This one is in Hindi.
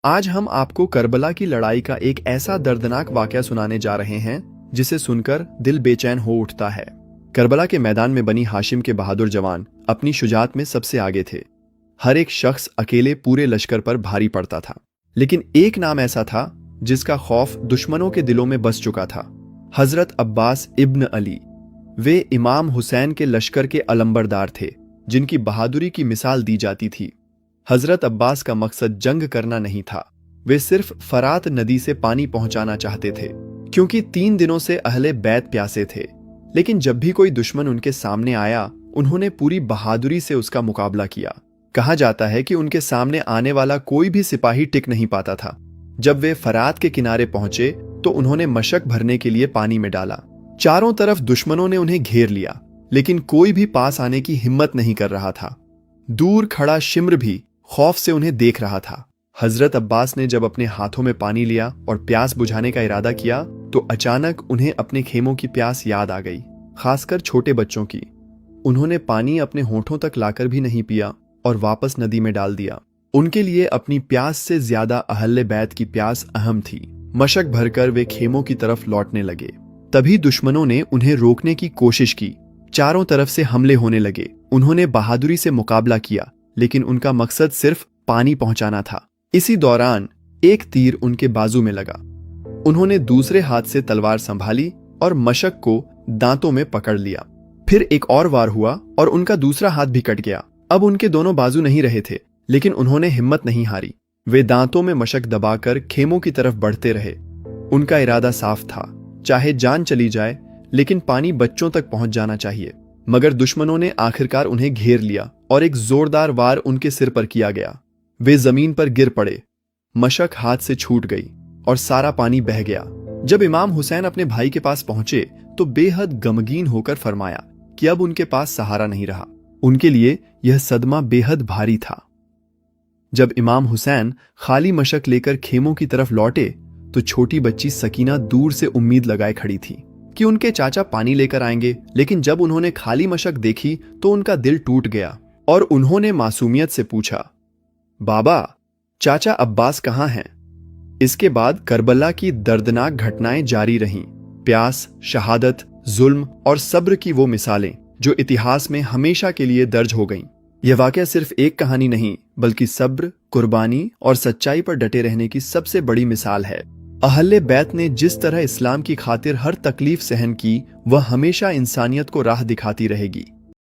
आज हम आपको करबला की लड़ाई का एक ऐसा दर्दनाक वाकया सुनाने जा रहे हैं जिसे सुनकर दिल बेचैन हो उठता है। करबला के मैदान में बनी हाशिम के बहादुर जवान अपनी शुजाअत में सबसे आगे थे। हर एक शख्स अकेले पूरे लश्कर पर भारी पड़ता था, लेकिन एक नाम ऐसा था जिसका खौफ दुश्मनों के दिलों में बस चुका था। हजरत अब्बास इब्न अली। वे इमाम हुसैन के लश्कर के अलंबरदार थे, जिनकी बहादुरी की मिसाल दी जाती थी। हजरत अब्बास का मकसद जंग करना नहीं था, वे सिर्फ फरात नदी से पानी पहुंचाना चाहते थे, क्योंकि 3 दिनों से अहले बैत प्यासे थे। लेकिन जब भी कोई दुश्मन उनके सामने आया, उन्होंने पूरी बहादुरी से उसका मुकाबला किया। कहा जाता है कि उनके सामने आने वाला कोई भी सिपाही टिक नहीं पाता था। जब वे फरात के किनारे पहुंचे तो उन्होंने मशक भरने के लिए पानी में डाला। चारों तरफ दुश्मनों ने उन्हें घेर लिया, लेकिन कोई भी पास आने की हिम्मत नहीं कर रहा था। दूर खड़ा शिम्र भी खौफ से उन्हें देख रहा था। हजरत अब्बास ने जब अपने हाथों में पानी लिया और प्यास बुझाने का इरादा किया तो अचानक उन्हें अपने खेमों की प्यास याद आ गई, खासकर छोटे बच्चों की। उन्होंने पानी अपने होठों तक लाकर भी नहीं पिया और वापस नदी में डाल दिया। उनके लिए अपनी प्यास से ज्यादा अहले बैत की प्यास अहम थी। मशक भरकर वे खेमों की तरफ लौटने लगे। तभी दुश्मनों ने उन्हें रोकने की कोशिश की। चारों तरफ से हमले होने लगे। उन्होंने बहादुरी से मुकाबला किया, लेकिन उनका मकसद सिर्फ पानी पहुंचाना था। इसी दौरान एक तीर उनके बाजू में लगा। उन्होंने दूसरे हाथ से तलवार संभाली और मशक को दांतों में पकड़ लिया। फिर एक और वार हुआ और उनका दूसरा हाथ भी कट गया। अब उनके दोनों बाजू नहीं रहे थे, लेकिन उन्होंने हिम्मत नहीं हारी। वे दांतों में मशक दबाकर खेमों की तरफ बढ़ते रहे। उनका इरादा साफ था, चाहे जान चली जाए, लेकिन पानी बच्चों तक पहुंच जाना चाहिए। मगर दुश्मनों ने आखिरकार उन्हें घेर लिया और एक जोरदार वार उनके सिर पर किया गया। वे जमीन पर गिर पड़े। मशक हाथ से छूट गई और सारा पानी बह गया। जब इमाम हुसैन अपने भाई के पास पहुंचे तो बेहद गमगीन होकर फरमाया कि अब उनके पास सहारा नहीं रहा। उनके लिए यह सदमा बेहद भारी था। जब इमाम हुसैन खाली मशक लेकर खेमों की तरफ लौटे तो छोटी बच्ची सकीना दूर से उम्मीद लगाए खड़ी थी कि उनके चाचा पानी लेकर आएंगे। लेकिन जब उन्होंने खाली मशक देखी तो उनका दिल टूट गया और उन्होंने मासूमियत से पूछा, बाबा, चाचा अब्बास कहाँ हैं? इसके बाद करबला की दर्दनाक घटनाएं जारी रहीं। प्यास, शहादत, जुल्म और सब्र की वो मिसालें जो इतिहास में हमेशा के लिए दर्ज हो गईं। यह वाकया सिर्फ एक कहानी नहीं, बल्कि सब्र, कुर्बानी और सच्चाई पर डटे रहने की सबसे बड़ी मिसाल है। अहले बैत ने जिस तरह इस्लाम की खातिर हर तकलीफ सहन की, वह हमेशा इंसानियत को राह दिखाती रहेगी।